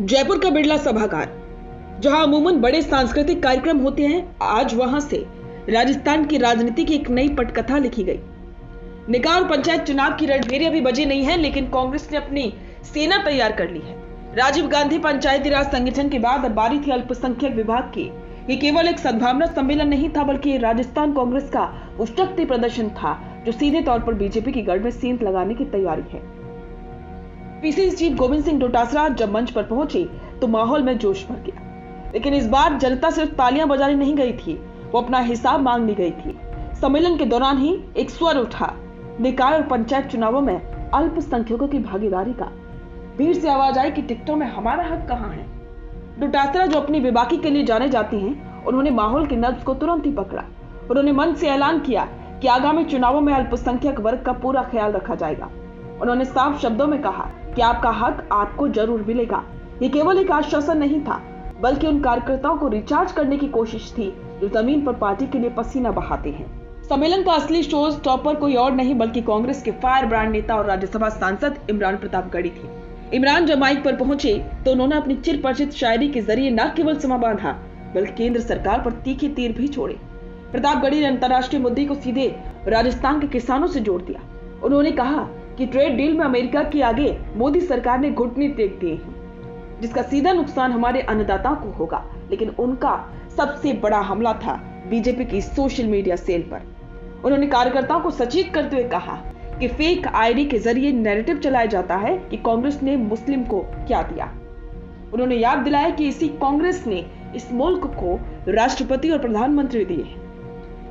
जयपुर का बिरला सभागार, जहां अमूमन बड़े सांस्कृतिक कार्यक्रम होते हैं, आज वहां से राजस्थान की राजनीति की एक नई पटकथा लिखी गई। निकाय और पंचायत चुनाव की रणभेरी अभी बजी नहीं है, लेकिन कांग्रेस ने अपनी सेना तैयार कर ली है। राजीव गांधी पंचायती राज संगठन के बाद अब बारी थी अल्पसंख्यक विभाग की। ये केवल एक सद्भावना सम्मेलन नहीं था, बल्कि राजस्थान कांग्रेस का उस शक्ति प्रदर्शन था जो सीधे तौर पर बीजेपी की गढ़ में सेंध लगाने की तैयारी है। पीसीसी चीफ गोविंद सिंह डोटासरा जब मंच पर पहुंचे तो माहौल में जोश भर गया, लेकिन इस बार जनता सिर्फ तालियां बजाने नहीं गई थी, वो अपना हिसाब मांगने गई थी। सम्मेलन के दौरान ही एक स्वर उठा, निकाय और पंचायत चुनावों में अल्पसंख्यकों की भागीदारी का। भीड़ से आवाज आई कि टिकटों में हमारा हक कहां है। डोटासरा, जो अपनी बेबाकी के लिए जाने जाते हैं, उन्होंने माहौल के नब्ज को तुरंत ही पकड़ा। उन्होंने मंच से ऐलान किया कि आगामी चुनावों में अल्पसंख्यक वर्ग का पूरा ख्याल रखा जाएगा। उन्होंने साफ शब्दों में कहा कि आपका हक आपको जरूर मिलेगा। ये केवल एक आश्वासन नहीं था, बल्कि उन कार्यकर्ताओं को रिचार्ज करने की कोशिश थी जो जमीन पर पार्टी के लिए पसीना बहाते हैं। सम्मेलन का असली शो स्टॉपर कोई और नहीं बल्कि कांग्रेस के फायर ब्रांड नेता और राज्यसभा सांसद इमरान प्रतापगढ़ी थे। इमरान जब माइक पर पहुंचे तो उन्होंने अपनी चिरपरिचित शायरी के जरिए न केवल समा बांधा, बल्कि केंद्र सरकार पर तीखे तीर भी छोड़े। प्रतापगढ़ी ने अंतर्राष्ट्रीय मुद्दे को सीधे राजस्थान के किसानों से जोड़ दिया। उन्होंने कहा कि ट्रेड डील में अमेरिका के आगे मोदी सरकार ने घुटने टेक दिए हैं, जिसका सीधा नुकसान हमारे अन्नदाताओं को होगा। लेकिन उनका सबसे बड़ा हमला था बीजेपी की सोशल मीडिया सेल पर। उन्होंने कार्यकर्ताओं को सचेत करते हुए कहा कि फेक आईडी के जरिए नैरेटिव चलाया जाता है कि कांग्रेस ने मुस्लिम को क्या दिया। उन्होंने याद दिलाया कि इसी कांग्रेस ने इस मुल्क को राष्ट्रपति और प्रधानमंत्री दिए हैं।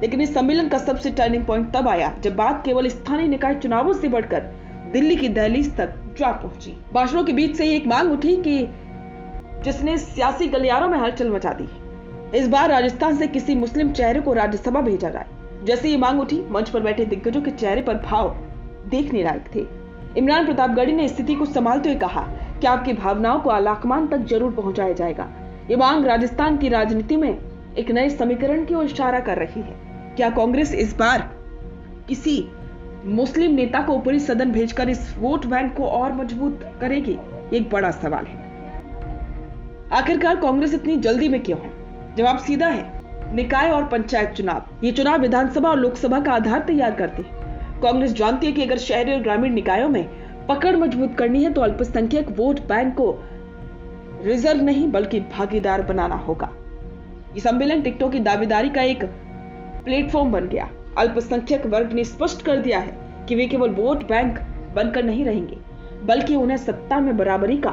लेकिन इस सम्मेलन का सबसे टर्निंग पॉइंट तब आया जब बात केवल स्थानीय निकाय चुनावों से बढ़कर दिल्ली की दहलीज तक जा पहुंची। भाषणों के बीच से एक मांग उठी कि जिसने सियासी गलियारों में हलचल मचा दी। इस बार राजस्थान से किसी मुस्लिम चेहरे को राज्यसभा भेजा जाए। जैसे ये मांग उठी, मंच पर बैठे दिग्गजों के चेहरे पर भाव देखने लायक थे। इमरान प्रतापगढ़ी ने स्थिति को संभालते हुए कहा कि आपकी भावनाओं को आलाकमान तक जरूर पहुंचाया जाएगा। ये मांग राजस्थान की राजनीति में एक नए समीकरण की ओर इशारा कर रही है। क्या कांग्रेस इस बार किसी मुस्लिम नेता को ऊपरी सदन भेजकर इस वोट बैंक को और मजबूत करेगी? एक बड़ा सवाल है। आखिरकार कांग्रेस इतनी जल्दी में क्यों है? जवाब सीधा है, निकाय और पंचायत चुनाव। ये चुनाव विधानसभा और लोकसभा का आधार तैयार करते हैं। कांग्रेस जानती है कि अगर शहरी और ग्रामीण निकायों में पकड़ मजबूत करनी है तो अल्पसंख्यक वोट बैंक को रिजर्व नहीं बल्कि भागीदार बनाना होगा। ये सम्मेलन टिकटों की दावेदारी का एक प्लेटफॉर्म बन गया। अल्पसंख्यक वर्ग ने स्पष्ट कर दिया है कि वे केवल वोट बैंक बनकर नहीं रहेंगे, बल्कि उन्हें सत्ता में बराबरी का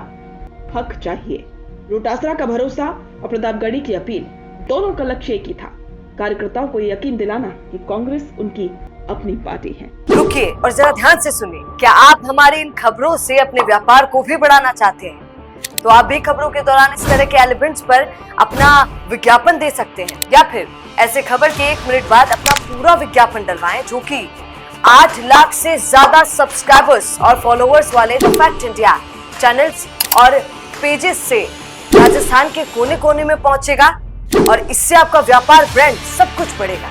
हक चाहिए। डोटासरा का भरोसा और प्रतापगढ़ी की अपील, दोनों का लक्ष्य एक ही था, कार्यकर्ताओं को यकीन दिलाना कि कांग्रेस उनकी अपनी पार्टी है। रुकिए और जरा ध्यान से सुनिए। क्या आप हमारी इन खबरों से अपने व्यापार को भी बढ़ाना चाहते हैं? तो आप भी खबरों के दौरान इस तरह के एलिमेंट्स पर अपना विज्ञापन दे सकते हैं, या फिर ऐसे खबर के 1 मिनट बाद अपना पूरा विज्ञापन डलवाएं, जो कि 8 लाख से ज्यादा सब्सक्राइबर्स और फॉलोअर्स वाले द फैक्ट इंडिया चैनल्स और पेजेस से राजस्थान के कोने कोने में पहुंचेगा और इससे आपका व्यापार, ब्रांड सब कुछ बढ़ेगा।